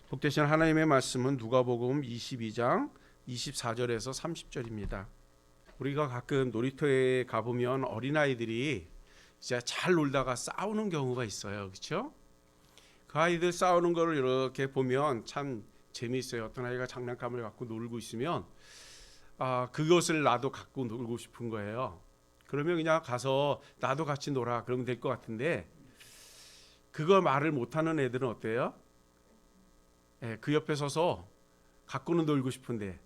복되신 하나님의 말씀은 누가복음 22장 24절에서 30절입니다. 우리가 가끔 놀이터에 가보면 어린아이들이 진짜 잘 놀다가 싸우는 경우가 있어요. 그렇죠? 그 아이들 싸우는 거를 이렇게 보면 참 재미있어요. 어떤 아이가 장난감을 갖고 놀고 있으면 그것을 나도 갖고 놀고 싶은 거예요. 그러면 그냥 가서 나도 같이 놀아 그러면 될 것 같은데, 그거 말을 못하는 애들은 어때요? 그 옆에 서서 갖고는 놀고 싶은데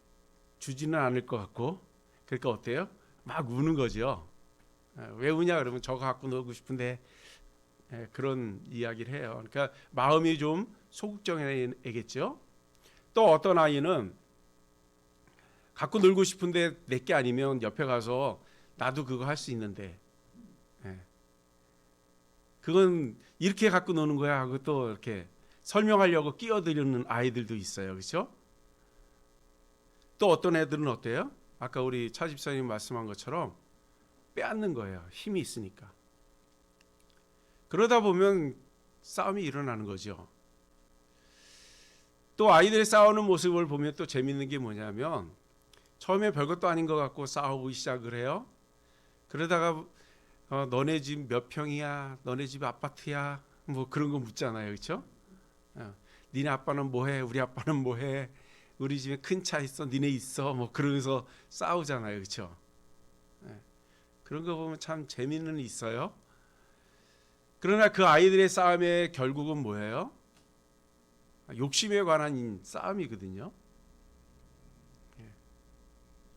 주지는 않을 것 같고, 그러니까 어때요? 막 우는 거죠. 왜 우냐 그러면 저거 갖고 놀고 싶은데, 그런 이야기를 해요. 그러니까 마음이 좀 소극적인 애겠죠. 또 어떤 아이는 갖고 놀고 싶은데 내게 아니면 옆에 가서 나도 그거 할 수 있는데, 그건 이렇게 갖고 노는 거야 하고 또 이렇게 설명하려고 끼어들이는 아이들도 있어요. 그렇죠? 또 어떤 애들은 어때요? 아까 우리 차 집사님 말씀한 것처럼 빼앗는 거예요. 힘이 있으니까. 그러다 보면 싸움이 일어나는 거죠. 또 아이들이 싸우는 모습을 보면 또 재밌는 게 뭐냐면, 처음에 별것도 아닌 것 같고 싸우기 시작을 해요. 그러다가 너네 집 몇 평이야? 너네 집 아파트야? 뭐 그런 거 묻잖아요. 그렇죠? 니네 아빠는 뭐해? 우리 아빠는 뭐해? 우리 집에 큰 차 있어? 니네 있어? 뭐 그러면서 싸우잖아요. 그렇죠? 그런 거 보면 참 재미는 있어요. 그러나 그 아이들의 싸움의 결국은 뭐예요? 욕심에 관한 싸움이거든요.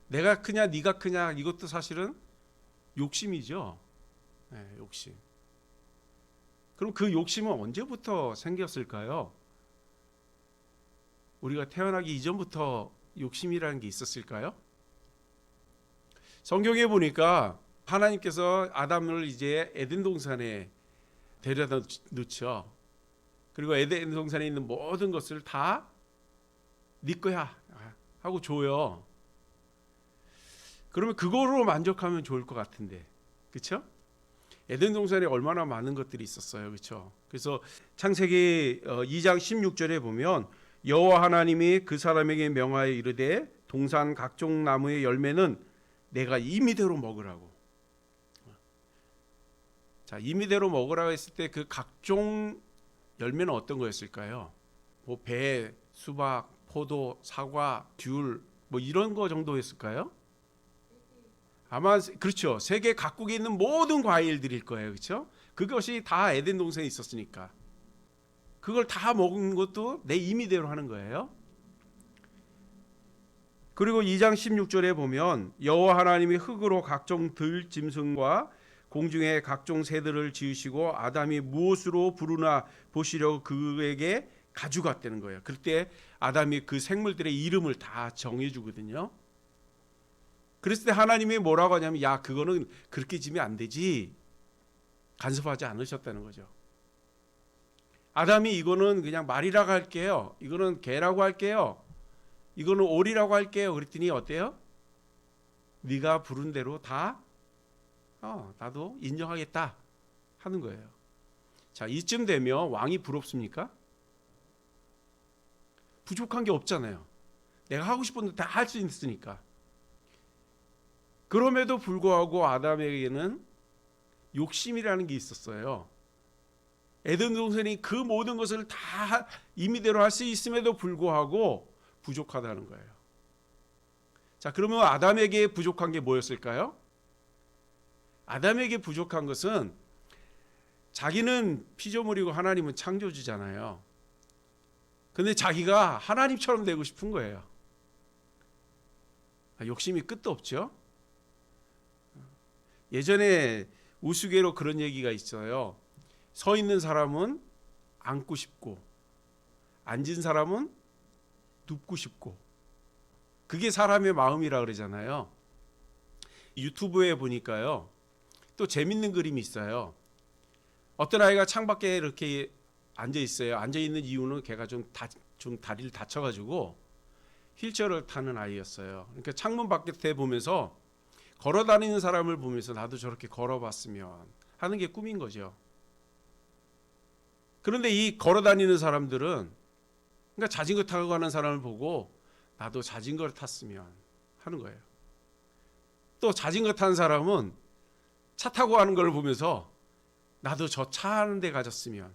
내가 크냐 네가 크냐, 이것도 사실은 욕심이죠. 욕심. 그럼 그 욕심은 언제부터 생겼을까요? 우리가 태어나기 이전부터 욕심이라는 게 있었을까요? 성경에 보니까 하나님께서 아담을 이제 에덴 동산에 데려다 놓죠. 그리고 에덴 동산에 있는 모든 것을 다 네 거야 하고 줘요. 그러면 그거로 만족하면 좋을 것 같은데, 그렇죠? 에덴 동산에 얼마나 많은 것들이 있었어요. 그렇죠? 그래서 창세기 2장 16절에 보면 여호와 하나님이 그 사람에게 명하여 이르되 동산 각종 나무의 열매는 내가 임의대로 먹으라고. 자, 임의대로 먹으라고 했을 때 그 각종 열매는 어떤 거였을까요? 뭐 배, 수박, 포도, 사과, 귤, 뭐 이런 거 정도였을까요? 아마 그렇죠. 세계 각국에 있는 모든 과일들일 거예요. 그렇죠? 그것이 다 에덴 동산에 있었으니까 그걸 다 먹은 것도 내 임의대로 하는 거예요. 그리고 2장 16절에 보면 여호와 하나님이 흙으로 각종 들 짐승과 공중의 각종 새들을 지으시고 아담이 무엇으로 부르나 보시려고 그에게 가져갔다는 거예요. 그때 아담이 그 생물들의 이름을 다 정해주거든요. 그랬을 때 하나님이 뭐라고 하냐면, 야, 그거는 그렇게 지면 안 되지, 간섭하지 않으셨다는 거죠. 아담이 이거는 그냥 말이라고 할게요, 이거는 개라고 할게요, 이거는 오리라고 할게요. 그랬더니 어때요? 네가 부른 대로 다 나도 인정하겠다 하는 거예요. 자, 이쯤 되면 왕이 부럽습니까? 부족한 게 없잖아요. 내가 하고 싶은 거 다 할 수 있으니까. 그럼에도 불구하고 아담에게는 욕심이라는 게 있었어요. 에덴 동산이 그 모든 것을 다 임의대로 할 수 있음에도 불구하고 부족하다는 거예요. 자, 그러면 아담에게 부족한 게 뭐였을까요? 아담에게 부족한 것은, 자기는 피조물이고 하나님은 창조주잖아요. 근데 자기가 하나님처럼 되고 싶은 거예요. 욕심이 끝도 없죠. 예전에 우스개로 그런 얘기가 있어요. 서 있는 사람은 앉고 싶고 앉은 사람은 눕고 싶고, 그게 사람의 마음이라 그러잖아요. 유튜브에 보니까요, 또 재밌는 그림이 있어요. 어떤 아이가 창밖에 이렇게 앉아 있어요. 앉아 있는 이유는 걔가 좀 다리를 다쳐가지고 휠체어를 타는 아이였어요. 그러니까 창문 밖에 보면서 걸어 다니는 사람을 보면서 나도 저렇게 걸어봤으면 하는 게 꿈인 거죠. 그런데 이 걸어 다니는 사람들은 그러니까 자전거 타고 가는 사람을 보고 나도 자전거를 탔으면 하는 거예요. 또 자전거 타는 사람은 차 타고 가는 걸 보면서 나도 저 차 하는 데 가졌으면,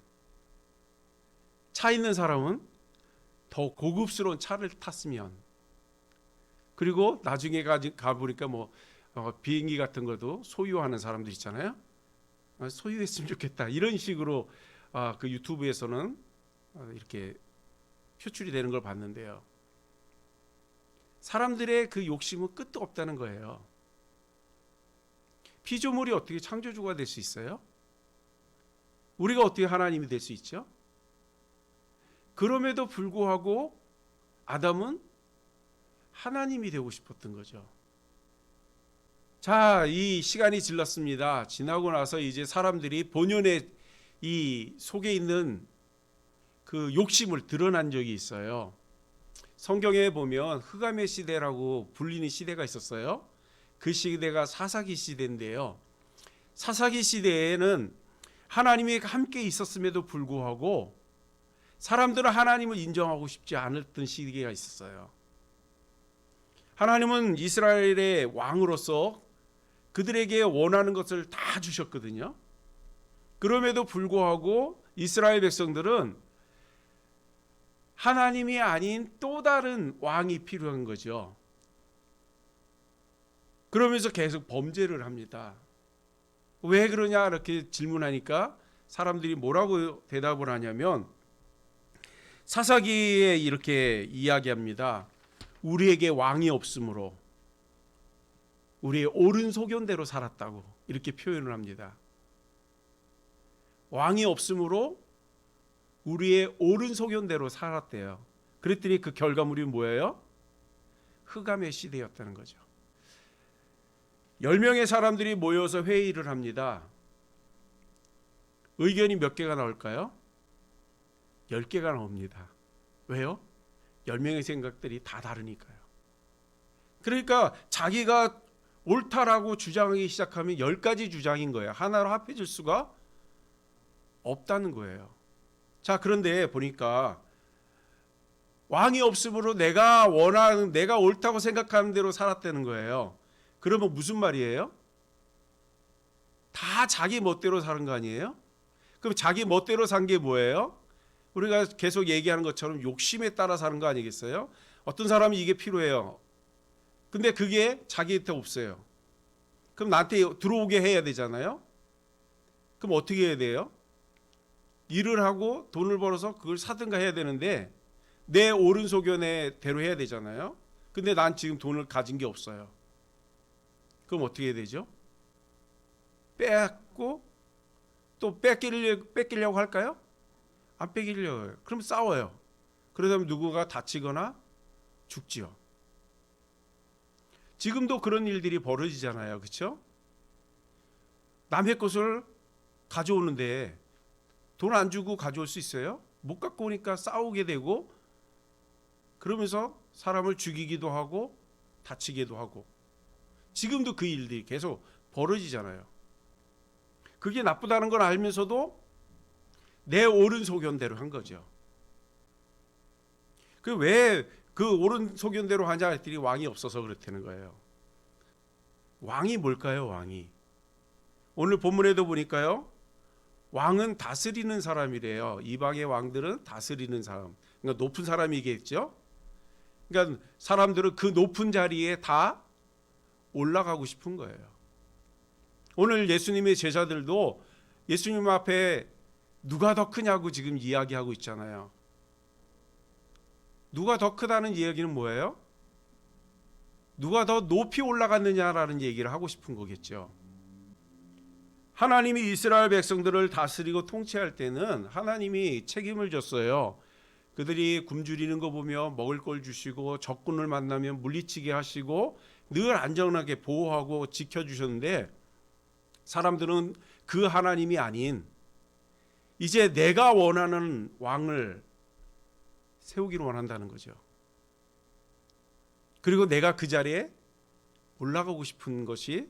차 있는 사람은 더 고급스러운 차를 탔으면, 그리고 나중에 가보니까 뭐 비행기 같은 것도 소유하는 사람들 있잖아요. 소유했으면 좋겠다 이런 식으로 그 유튜브에서는 이렇게 표출이 되는 걸 봤는데요. 사람들의 그 욕심은 끝도 없다는 거예요. 피조물이 어떻게 창조주가 될 수 있어요? 우리가 어떻게 하나님이 될 수 있죠? 그럼에도 불구하고 아담은 하나님이 되고 싶었던 거죠. 자, 이 시간이 질렀습니다. 지나고 나서 이제 사람들이 본연의 이 속에 있는 그 욕심을 드러난 적이 있어요. 성경에 보면 흑암의 시대라고 불리는 시대가 있었어요. 그 시대가 사사기 시대인데요. 사사기 시대에는 하나님이 함께 있었음에도 불구하고 사람들은 하나님을 인정하고 싶지 않았던 시기가 있었어요. 하나님은 이스라엘의 왕으로서 그들에게 원하는 것을 다 주셨거든요. 그럼에도 불구하고 이스라엘 백성들은 하나님이 아닌 또 다른 왕이 필요한 거죠. 그러면서 계속 범죄를 합니다. 왜 그러냐 이렇게 질문하니까 사람들이 뭐라고 대답을 하냐면 사사기에 이렇게 이야기합니다. 우리에게 왕이 없으므로 우리의 옳은 소견대로 살았다고 이렇게 표현을 합니다. 왕이 없으므로 우리의 옳은 소견대로 살았대요. 그랬더니 그 결과물이 뭐예요? 흑암의 시대였다는 거죠. 10명의 사람들이 모여서 회의를 합니다. 의견이 몇 개가 나올까요? 10개가 나옵니다. 왜요? 10명의 생각들이 다 다르니까요. 그러니까 자기가 옳다라고 주장하기 시작하면 10가지 주장인 거예요. 하나로 합해질 수가 없다는 거예요. 자, 그런데 보니까 왕이 없으므로 내가 원하는, 내가 옳다고 생각하는 대로 살았다는 거예요. 그러면 무슨 말이에요? 다 자기 멋대로 사는 거 아니에요? 그럼 자기 멋대로 산 게 뭐예요? 우리가 계속 얘기하는 것처럼 욕심에 따라 사는 거 아니겠어요? 어떤 사람이 이게 필요해요. 근데 그게 자기한테 없어요. 그럼 나한테 들어오게 해야 되잖아요. 그럼 어떻게 해야 돼요? 일을 하고 돈을 벌어서 그걸 사든가 해야 되는데 내 옳은 소견대로 해야 되잖아요. 근데 난 지금 돈을 가진 게 없어요. 그럼 어떻게 해야 되죠? 뺏고 또 뺏기려고 할까요? 안 뺏기려고 해요. 그럼 싸워요. 그러다 보면 누구가 다치거나 죽지요. 지금도 그런 일들이 벌어지잖아요. 그렇죠? 남의 것을 가져오는데 돈 안 주고 가져올 수 있어요? 못 갖고 오니까 싸우게 되고 그러면서 사람을 죽이기도 하고 다치기도 하고 지금도 그 일들이 계속 벌어지잖아요. 그게 나쁘다는 걸 알면서도 내 옳은 소견대로 한 거죠. 그 왜 그 옳은 소견대로 하냐 했더니 왕이 없어서 그렇다는 거예요. 왕이 뭘까요? 왕이 오늘 본문에도 보니까요. 왕은 다스리는 사람이래요. 이방의 왕들은 다스리는 사람. 그러니까 높은 사람이겠죠. 그러니까 사람들은 그 높은 자리에 다 올라가고 싶은 거예요. 오늘 예수님의 제자들도 예수님 앞에 누가 더 크냐고 지금 이야기하고 있잖아요. 누가 더 크다는 이야기는 뭐예요? 누가 더 높이 올라갔느냐라는 얘기를 하고 싶은 거겠죠. 하나님이 이스라엘 백성들을 다스리고 통치할 때는 하나님이 책임을 졌어요. 그들이 굶주리는 거 보며 먹을 걸 주시고 적군을 만나면 물리치게 하시고 늘 안전하게 보호하고 지켜주셨는데 사람들은 그 하나님이 아닌 이제 내가 원하는 왕을 세우기를 원한다는 거죠. 그리고 내가 그 자리에 올라가고 싶은 것이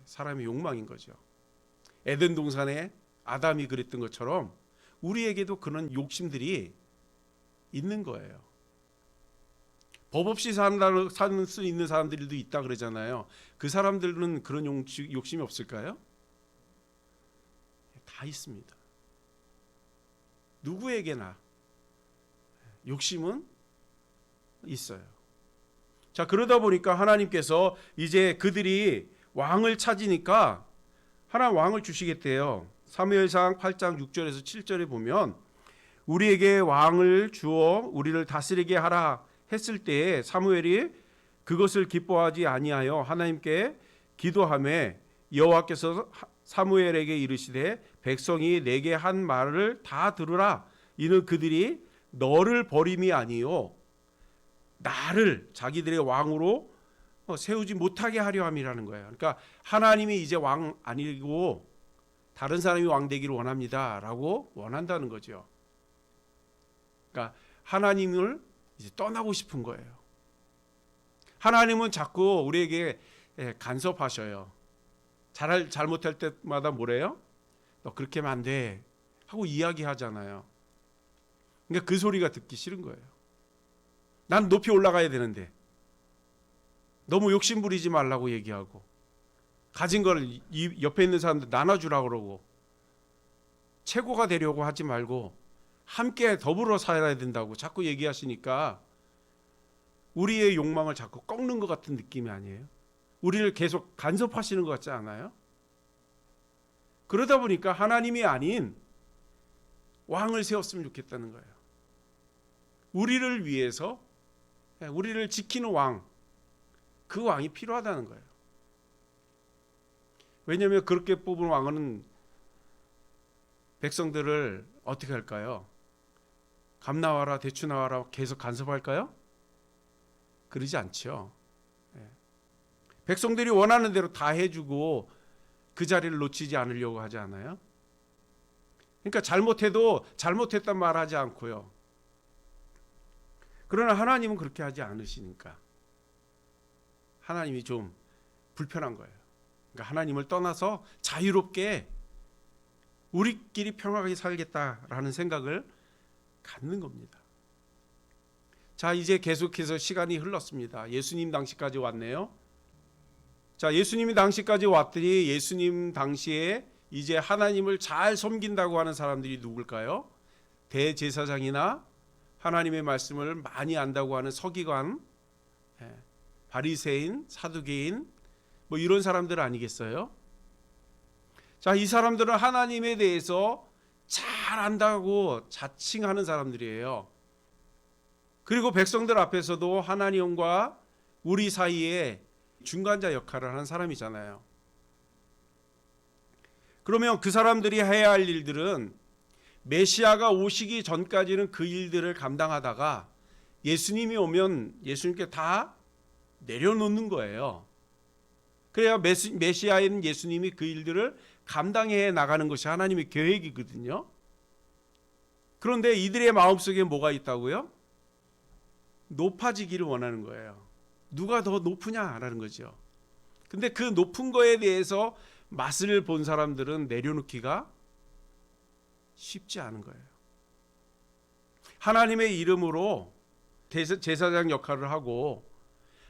사람의 욕망인 거죠. 에덴 동산에 아담이 그랬던 것처럼 우리에게도 그런 욕심들이 있는 거예요. 법 없이 사는 수 있는 사람들도 있다 그러잖아요. 그 사람들은 그런 욕심이 없을까요? 다 있습니다. 누구에게나 욕심은 있어요. 자, 그러다 보니까 하나님께서 이제 그들이 왕을 찾으니까 하나님 왕을 주시겠대요. 사무엘상 8장 6절에서 7절에 보면 우리에게 왕을 주어 우리를 다스리게 하라 했을 때에 사무엘이 그것을 기뻐하지 아니하여 하나님께 기도하매 여호와께서 사무엘에게 이르시되 백성이 내게 한 말을 다 들으라. 이는 그들이 너를 버림이 아니요 나를 자기들의 왕으로 세우지 못하게 하려 함이라는 거예요. 그러니까 하나님이 이제 왕 아니고 다른 사람이 왕 되기를 원합니다라고 원한다는 거죠. 그러니까 하나님을 이제 떠나고 싶은 거예요. 하나님은 자꾸 우리에게 간섭하셔요. 잘못할 때마다 뭐래요? 너 그렇게 하면 안 돼 하고 이야기하잖아요. 그러니까 그 소리가 듣기 싫은 거예요. 난 높이 올라가야 되는데 너무 욕심 부리지 말라고 얘기하고 가진 걸 옆에 있는 사람들 나눠주라고 그러고 최고가 되려고 하지 말고 함께 더불어 살아야 된다고 자꾸 얘기하시니까 우리의 욕망을 자꾸 꺾는 것 같은 느낌이 아니에요? 우리를 계속 간섭하시는 것 같지 않아요? 그러다 보니까 하나님이 아닌 왕을 세웠으면 좋겠다는 거예요. 우리를 위해서 우리를 지키는 왕, 그 왕이 필요하다는 거예요. 왜냐하면 그렇게 뽑은 왕은 백성들을 어떻게 할까요? 감 나와라 대추 나와라 계속 간섭할까요? 그러지 않죠. 백성들이 원하는 대로 다 해주고 그 자리를 놓치지 않으려고 하지 않아요? 그러니까 잘못해도 잘못했단 말 하지 않고요. 그러나 하나님은 그렇게 하지 않으시니까 하나님이 좀 불편한 거예요. 그러니까 하나님을 떠나서 자유롭게 우리끼리 평화하게 살겠다라는 생각을 갖는 겁니다. 자, 이제 계속해서 시간이 흘렀습니다. 예수님 당시까지 왔네요. 자, 예수님이 당시까지 왔더니 예수님 당시에 이제 하나님을 잘 섬긴다고 하는 사람들이 누굴까요? 대제사장이나 하나님의 말씀을 많이 안다고 하는 서기관, 바리새인, 사두개인 뭐 이런 사람들 아니겠어요? 자, 이 사람들은 하나님에 대해서 잘 안다고 자칭하는 사람들이에요. 그리고 백성들 앞에서도 하나님과 우리 사이에 중간자 역할을 하는 사람이잖아요. 그러면 그 사람들이 해야 할 일들은 메시아가 오시기 전까지는 그 일들을 감당하다가 예수님이 오면 예수님께 다 내려놓는 거예요. 그래야 메시아인 예수님이 그 일들을 감당해 나가는 것이 하나님의 계획이거든요. 그런데 이들의 마음속에 뭐가 있다고요? 높아지기를 원하는 거예요. 누가 더 높으냐라는 거죠. 근데 그 높은 거에 대해서 맛을 본 사람들은 내려놓기가 쉽지 않은 거예요. 하나님의 이름으로 제사장 역할을 하고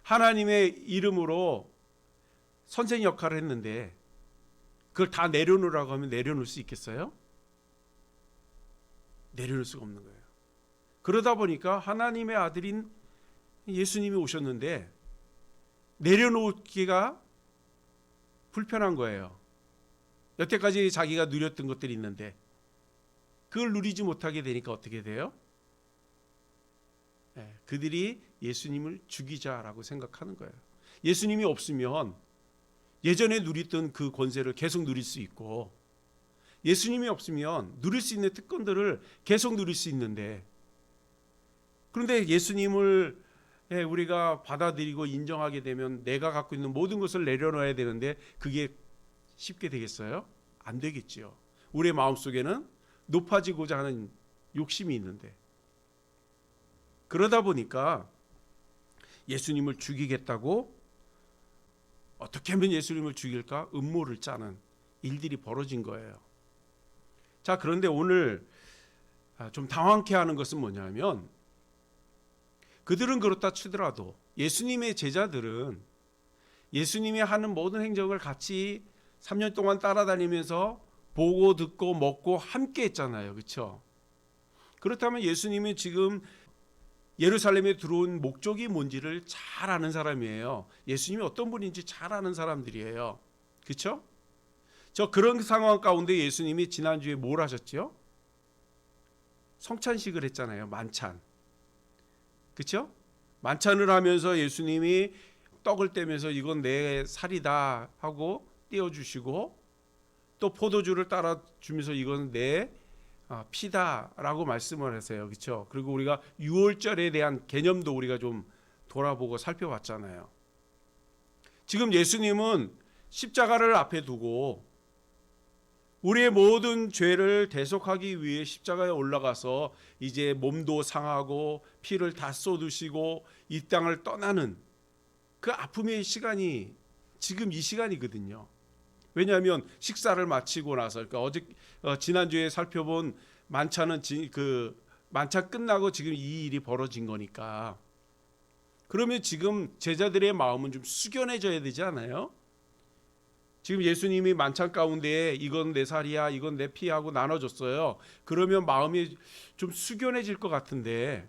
하나님의 이름으로 선생 역할을 했는데 그걸 다 내려놓으라고 하면 내려놓을 수 있겠어요? 내려놓을 수가 없는 거예요. 그러다 보니까 하나님의 아들인 예수님이 오셨는데 내려놓기가 불편한 거예요. 여태까지 자기가 누렸던 것들이 있는데 그걸 누리지 못하게 되니까 어떻게 돼요? 그들이 예수님을 죽이자라고 생각하는 거예요. 예수님이 없으면 예전에 누렸던 그 권세를 계속 누릴 수 있고 예수님이 없으면 누릴 수 있는 특권들을 계속 누릴 수 있는데 그런데 예수님을 우리가 받아들이고 인정하게 되면 내가 갖고 있는 모든 것을 내려놓아야 되는데 그게 쉽게 되겠어요? 안 되겠지요. 우리의 마음속에는 높아지고자 하는 욕심이 있는데 그러다 보니까 예수님을 죽이겠다고 어떻게 하면 예수님을 죽일까 음모를 짜는 일들이 벌어진 거예요. 자, 그런데 오늘 좀 당황케 하는 것은 뭐냐면 그들은 그렇다 치더라도 예수님의 제자들은 예수님이 하는 모든 행적을 같이 3년 동안 따라다니면서 보고 듣고 먹고 함께 했잖아요. 그렇죠? 그렇다면 예수님이 지금 예루살렘에 들어온 목적이 뭔지를 잘 아는 사람이에요. 예수님이 어떤 분인지 잘 아는 사람들이에요. 그렇죠? 저 그런 상황 가운데 예수님이 지난주에 뭘 하셨죠? 성찬식을 했잖아요. 만찬. 그렇죠? 만찬을 하면서 예수님이 떡을 떼면서 이건 내 살이다 하고 떼어주시고, 또 포도주를 따라 주면서 이건 내 피다라고 말씀을 하세요. 그렇죠? 그리고 우리가 유월절에 대한 개념도 우리가 좀 돌아보고 살펴봤잖아요. 지금 예수님은 십자가를 앞에 두고 우리의 모든 죄를 대속하기 위해 십자가에 올라가서 이제 몸도 상하고 피를 다 쏟으시고 이 땅을 떠나는 그 아픔의 시간이 지금 이 시간이거든요. 왜냐하면 식사를 마치고 나서, 그러니까 지난주에 살펴본 만찬은 그 만찬 끝나고 지금 이 일이 벌어진 거니까. 그러면 지금 제자들의 마음은 좀 숙연해져야 되지 않아요? 지금 예수님이 만찬 가운데 이건 내 살이야, 이건 내 피하고 나눠줬어요. 그러면 마음이 좀 숙연해질 것 같은데,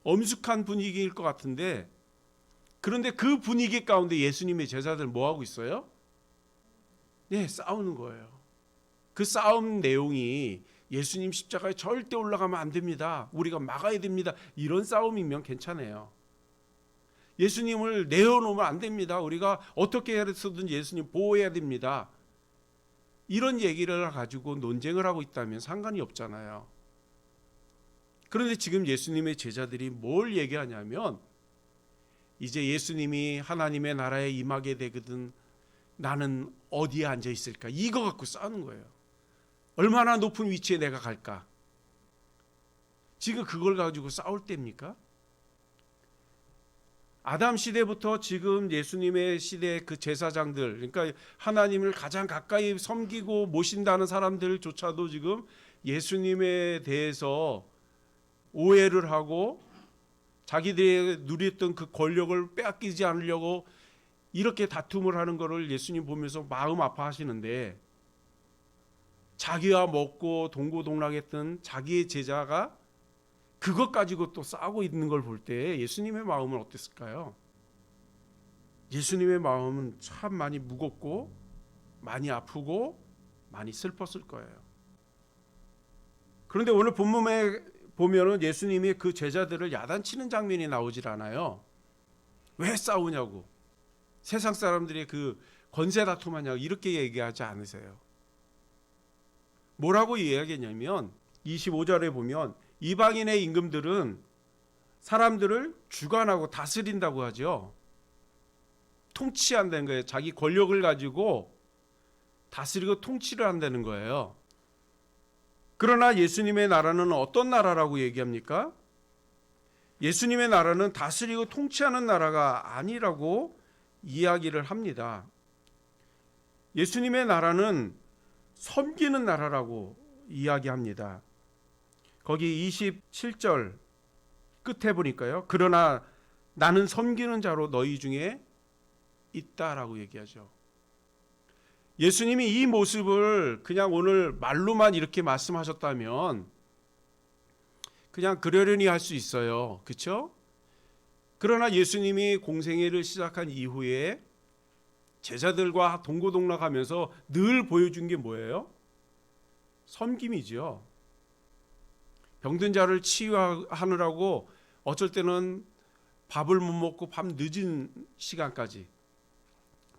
엄숙한 분위기일 것 같은데, 그런데 그 분위기 가운데 예수님의 제자들 뭐 하고 있어요? 네, 싸우는 거예요. 그 싸움 내용이 예수님 십자가에 절대 올라가면 안 됩니다, 우리가 막아야 됩니다, 이런 싸움이면 괜찮아요. 예수님을 내어놓으면 안 됩니다, 우리가 어떻게 해서든 예수님 보호해야 됩니다, 이런 얘기를 가지고 논쟁을 하고 있다면 상관이 없잖아요. 그런데 지금 예수님의 제자들이 뭘 얘기하냐면, 이제 예수님이 하나님의 나라에 임하게 되거든 나는 어디에 앉아 있을까, 이거 갖고 싸우는 거예요. 얼마나 높은 위치에 내가 갈까. 지금 그걸 가지고 싸울 때입니까? 아담 시대부터 지금 예수님의 시대 그 제사장들, 그러니까 하나님을 가장 가까이 섬기고 모신다는 사람들조차도 지금 예수님에 대해서 오해를 하고 자기들이 누렸던 그 권력을 빼앗기지 않으려고 이렇게 다툼을 하는 것을 예수님 보면서 마음 아파하시는데, 자기와 먹고 동고동락했던 자기의 제자가 그것 가지고 또 싸우고 있는 걸 볼 때 예수님의 마음은 어땠을까요? 예수님의 마음은 참 많이 무겁고 많이 아프고 많이 슬펐을 거예요. 그런데 오늘 본문에 보면은 예수님이 그 제자들을 야단치는 장면이 나오질 않아요. 왜 싸우냐고, 세상 사람들이 그 권세 다툼하냐고 이렇게 얘기하지 않으세요. 뭐라고 이야기했냐면 25절에 보면 이방인의 임금들은 사람들을 주관하고 다스린다고 하죠. 통치한다는 거예요. 자기 권력을 가지고 다스리고 통치를 한다는 거예요. 그러나 예수님의 나라는 어떤 나라라고 얘기합니까? 예수님의 나라는 다스리고 통치하는 나라가 아니라고 이야기를 합니다. 예수님의 나라는 섬기는 나라라고 이야기합니다. 거기 27절 끝에 보니까요, 그러나 나는 섬기는 자로 너희 중에 있다라고 얘기하죠. 예수님이 이 모습을 그냥 오늘 말로만 이렇게 말씀하셨다면 그냥 그러려니 할 수 있어요. 그렇죠? 그러나 예수님이 공생애를 시작한 이후에 제자들과 동고동락하면서 늘 보여준 게 뭐예요? 섬김이죠. 병든 자를 치유하느라고 어쩔 때는 밥을 못 먹고 밤 늦은 시간까지,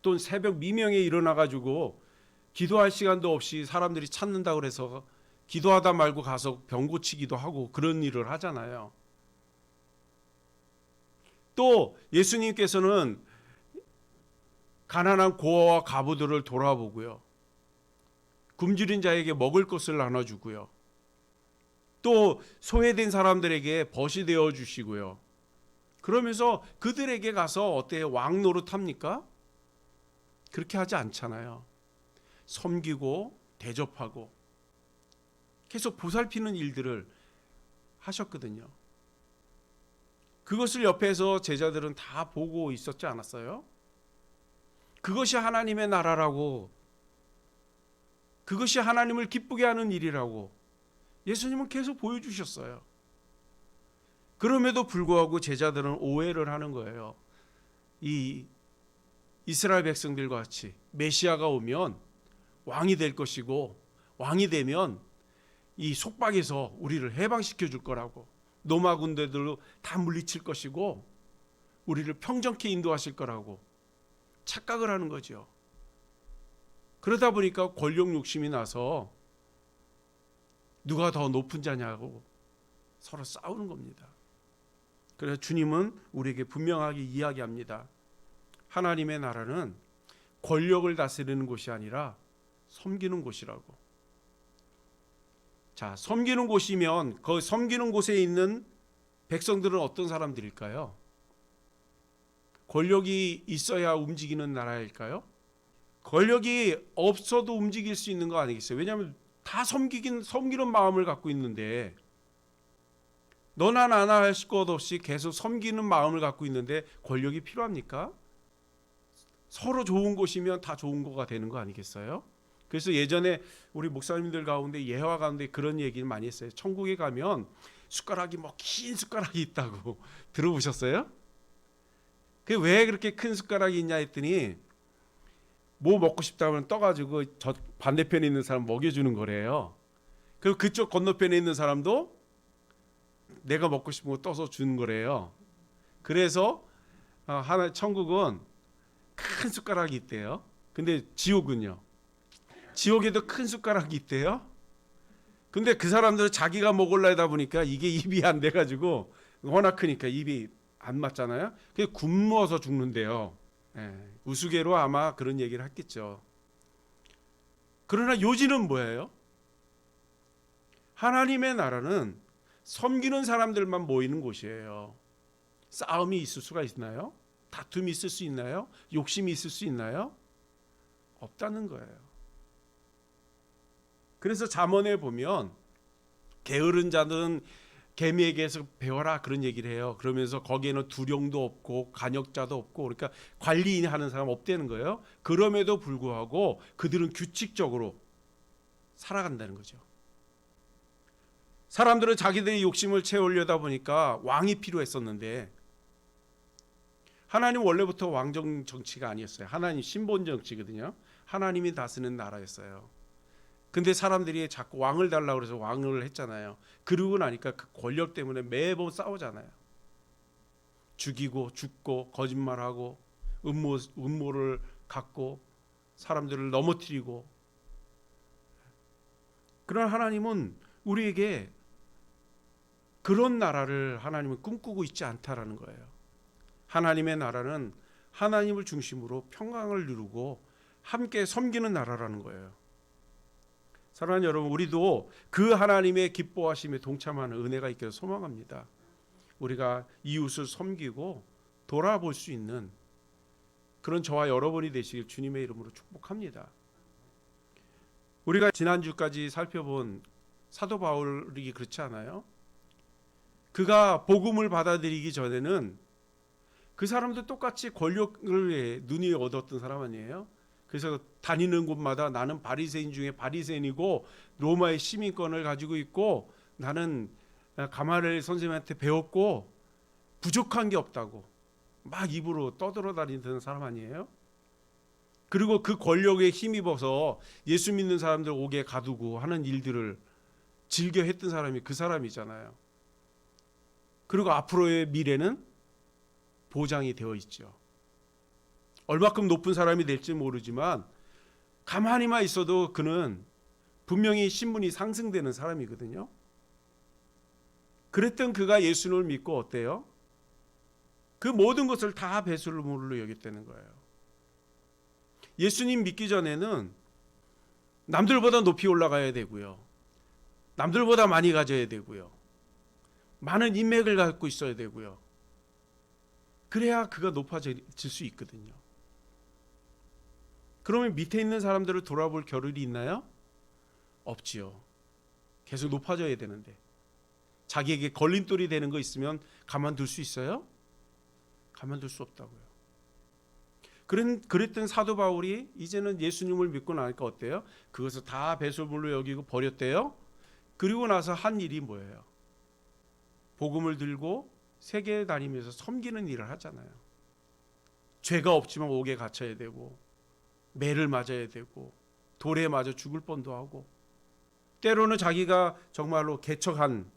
또 새벽 미명에 일어나가지고 기도할 시간도 없이 사람들이 찾는다고 그래서 기도하다 말고 가서 병 고치기도 하고 그런 일을 하잖아요. 또 예수님께서는 가난한 고아와 과부들을 돌아보고요, 굶주린 자에게 먹을 것을 나눠주고요, 또 소외된 사람들에게 벗이 되어 주시고요. 그러면서 그들에게 가서 어때요? 왕 노릇합니까? 그렇게 하지 않잖아요. 섬기고 대접하고 계속 보살피는 일들을 하셨거든요. 그것을 옆에서 제자들은 다 보고 있었지 않았어요? 그것이 하나님의 나라라고, 그것이 하나님을 기쁘게 하는 일이라고 예수님은 계속 보여주셨어요. 그럼에도 불구하고 제자들은 오해를 하는 거예요. 이 이스라엘 백성들과 같이 메시아가 오면 왕이 될 것이고, 왕이 되면 이 속박에서 우리를 해방시켜 줄 거라고, 로마 군대들로 다 물리칠 것이고 우리를 평정케 인도하실 거라고 착각을 하는 거죠. 그러다 보니까 권력 욕심이 나서 누가 더 높은 자냐고 서로 싸우는 겁니다. 그래서 주님은 우리에게 분명하게 이야기합니다. 하나님의 나라는 권력을 다스리는 곳이 아니라 섬기는 곳이라고. 자, 섬기는 곳이면 그 섬기는 곳에 있는 백성들은 어떤 사람들일까요? 권력이 있어야 움직이는 나라일까요? 권력이 없어도 움직일 수 있는 거 아니겠어요? 왜냐하면 다 섬기는 마음을 갖고 있는데, 너나 나나 할 것 없이 계속 섬기는 마음을 갖고 있는데 권력이 필요합니까? 서로 좋은 곳이면 다 좋은 거가 되는 거 아니겠어요? 그래서 예전에 우리 목사님들 가운데 예화 가운데 그런 얘기를 많이 했어요. 천국에 가면 숟가락이 뭐 긴 숟가락이 있다고 들어보셨어요? 그 왜 그렇게 큰 숟가락이 있냐 했더니 뭐 먹고 싶다면 떠가지고 저 반대편에 있는 사람 먹여주는 거래요. 그리고 그쪽 건너편에 있는 사람도 내가 먹고 싶은 거 떠서 주는 거래요. 그래서 하나 천국은 큰 숟가락이 있대요. 근데 지옥은요? 지옥에도 큰 숟가락이 있대요. 근데 그 사람들은 자기가 먹으려 하다 보니까 이게 입이 안 돼가지고, 워낙 크니까 입이 안 맞잖아요. 그게 굶어서 죽는데요. 우스개로 아마 그런 얘기를 했겠죠. 그러나 요지는 뭐예요? 하나님의 나라는 섬기는 사람들만 모이는 곳이에요. 싸움이 있을 수가 있나요? 다툼이 있을 수 있나요? 욕심이 있을 수 있나요? 없다는 거예요. 그래서 잠언에 보면 게으른 자들은 개미에게서 배워라 그런 얘기를 해요. 그러면서 거기에는 두령도 없고 간역자도 없고, 그러니까 관리하는 사람 없다는 거예요. 그럼에도 불구하고 그들은 규칙적으로 살아간다는 거죠. 사람들은 자기들의 욕심을 채우려다 보니까 왕이 필요했었는데, 하나님 원래부터 왕정 정치가 아니었어요. 하나님 신본 정치거든요. 하나님이 다스리는 나라였어요. 근데 사람들이 자꾸 왕을 달라고 그래서 왕을 했잖아요. 그러고 나니까 그 권력 때문에 매번 싸우잖아요. 죽이고 죽고 거짓말하고 음모를 갖고 사람들을 넘어뜨리고. 그러나 하나님은 우리에게 그런 나라를 하나님은 꿈꾸고 있지 않다라는 거예요. 하나님의 나라는 하나님을 중심으로 평강을 이루고 함께 섬기는 나라라는 거예요. 사랑하는 여러분, 우리도 그 하나님의 기뻐하심에 동참하는 은혜가 있기를 소망합니다. 우리가 이웃을 섬기고 돌아볼 수 있는 그런 저와 여러분이 되시길 주님의 이름으로 축복합니다. 우리가 지난주까지 살펴본 사도 바울이 그렇지 않아요? 그가 복음을 받아들이기 전에는 그 사람도 똑같이 권력을 눈이 얻었던 사람 아니에요? 그래서 다니는 곳마다 나는 바리새인 중에 바리새인이고 로마의 시민권을 가지고 있고 나는 가말리엘 선생님한테 배웠고 부족한 게 없다고 막 입으로 떠들어다니던 사람 아니에요? 그리고 그 권력에 힘입어서 예수 믿는 사람들 옥에 가두고 하는 일들을 즐겨 했던 사람이 그 사람이잖아요. 그리고 앞으로의 미래는 보장이 되어 있죠. 얼마큼 높은 사람이 될지 모르지만 가만히만 있어도 그는 분명히 신분이 상승되는 사람이거든요. 그랬던 그가 예수님을 믿고 어때요? 그 모든 것을 다 배설물로 여겼다는 거예요. 예수님 믿기 전에는 남들보다 높이 올라가야 되고요. 남들보다 많이 가져야 되고요. 많은 인맥을 갖고 있어야 되고요. 그래야 그가 높아질 수 있거든요. 그러면 밑에 있는 사람들을 돌아볼 겨를이 있나요? 없지요. 계속 높아져야 되는데. 자기에게 걸림돌이 되는 거 있으면 가만둘 수 있어요? 가만둘 수 없다고요. 그랬던 사도 바울이 이제는 예수님을 믿고 나니까 어때요? 그것을 다 배설물로 여기고 버렸대요. 그리고 나서 한 일이 뭐예요? 복음을 들고 세계에 다니면서 섬기는 일을 하잖아요. 죄가 없지만 옥에 갇혀야 되고 매를 맞아야 되고 돌에 맞아 죽을 뻔도 하고, 때로는 자기가 정말로 개척한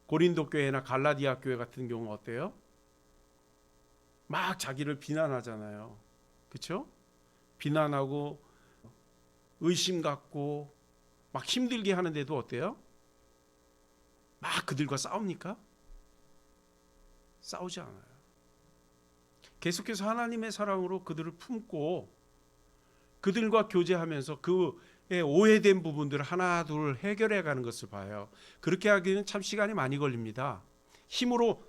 고린도 교회나 갈라디아 교회 같은 경우 어때요? 막 자기를 비난하잖아요. 그렇죠? 비난하고 의심 갖고 막 힘들게 하는데도 어때요? 막 그들과 싸웁니까? 싸우지 않아요. 계속해서 하나님의 사랑으로 그들을 품고 그들과 교제하면서 그의 오해된 부분들을 하나 둘 해결해 가는 것을 봐요. 그렇게 하기는 참 시간이 많이 걸립니다. 힘으로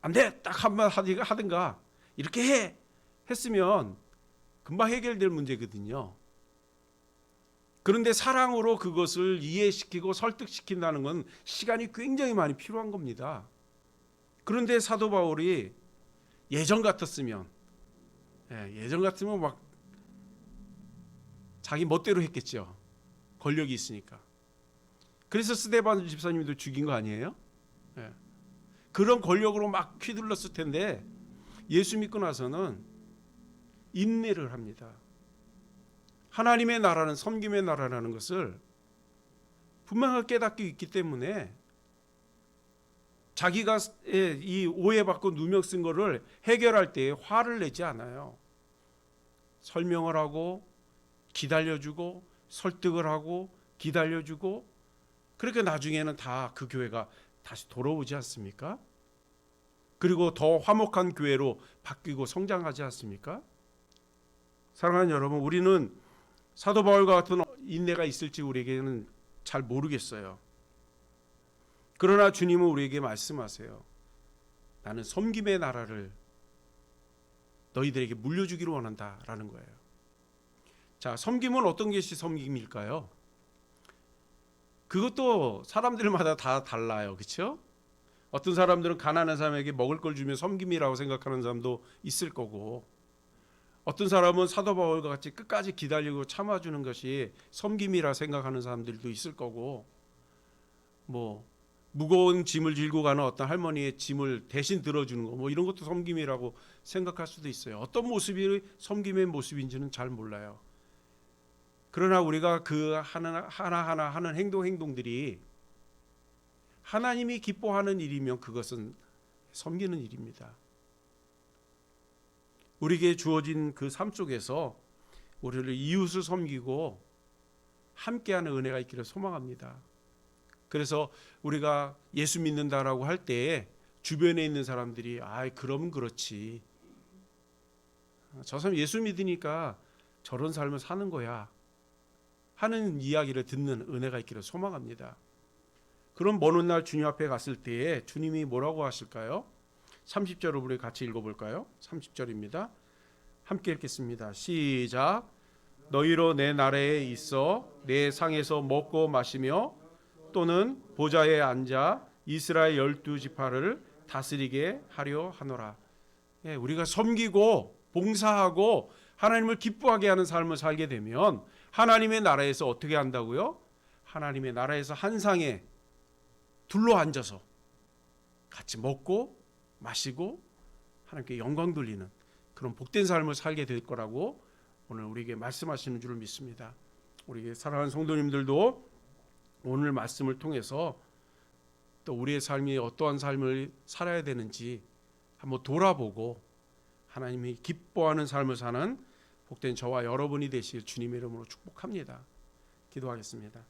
안 돼! 딱 한번 하든가 이렇게 해! 했으면 금방 해결될 문제거든요. 그런데 사랑으로 그것을 이해시키고 설득시킨다는 건 시간이 굉장히 많이 필요한 겁니다. 그런데 사도 바울이 예전 같았으면 막 자기 멋대로 했겠죠. 권력이 있으니까. 그래서 스데반 집사님도 죽인 거 아니에요? 그런 권력으로 막 휘둘렀을 텐데 예수 믿고 나서는 인내를 합니다. 하나님의 나라는 섬김의 나라라는 것을 분명하게 깨닫고 있기 때문에 자기가 이 오해받고 누명 쓴 거를 해결할 때 화를 내지 않아요. 설명을 하고 기다려주고 설득을 하고 기다려주고, 그러니까 나중에는 다 그 교회가 다시 돌아오지 않습니까? 그리고 더 화목한 교회로 바뀌고 성장하지 않습니까? 사랑하는 여러분, 우리는 사도 바울과 같은 인내가 있을지 우리에게는 잘 모르겠어요. 그러나 주님은 우리에게 말씀하세요. 나는 섬김의 나라를 너희들에게 물려주기를 원한다라는 거예요. 자, 섬김은 어떤 것이 섬김일까요? 그것도 사람들마다 다 달라요. 그렇죠? 어떤 사람들은 가난한 사람에게 먹을 걸 주면 섬김이라고 생각하는 사람도 있을 거고, 어떤 사람은 사도 바울과 같이 끝까지 기다리고 참아주는 것이 섬김이라 생각하는 사람들도 있을 거고, 뭐 무거운 짐을 들고 가는 어떤 할머니의 짐을 대신 들어주는 거, 뭐 이런 것도 섬김이라고 생각할 수도 있어요. 어떤 모습이 섬김의 모습인지는 잘 몰라요. 그러나 우리가 그 하나하나 하는 행동들이 하나님이 기뻐하는 일이면 그것은 섬기는 일입니다. 우리에게 주어진 그 삶 속에서 우리를 이웃을 섬기고 함께하는 은혜가 있기를 소망합니다. 그래서 우리가 예수 믿는다라고 할 때 주변에 있는 사람들이 그럼 그렇지, 저 사람 예수 믿으니까 저런 삶을 사는 거야 하는 이야기를 듣는 은혜가 있기를 소망합니다. 그럼 먼 훗날 주님 앞에 갔을 때에 주님이 뭐라고 하실까요? 30절을 우리 같이 읽어볼까요? 30절입니다. 함께 읽겠습니다. 시작. 너희로 내 나라에 있어 내 상에서 먹고 마시며 또는 보좌에 앉아 이스라엘 12지파를 다스리게 하려 하노라. 우리가 섬기고 봉사하고 하나님을 기뻐하게 하는 삶을 살게 되면 하나님의 나라에서 어떻게 한다고요? 하나님의 나라에서 한 상에 둘러 앉아서 같이 먹고 마시고 하나님께 영광 돌리는 그런 복된 삶을 살게 될 거라고 오늘 우리에게 말씀하시는 줄 믿습니다. 우리 사랑하는 성도님들도 오늘 말씀을 통해서 또 우리의 삶이 어떠한 삶을 살아야 되는지 한번 돌아보고 하나님이 기뻐하는 삶을 사는 복된 저와 여러분이 되실 주님의 이름으로 축복합니다. 기도하겠습니다.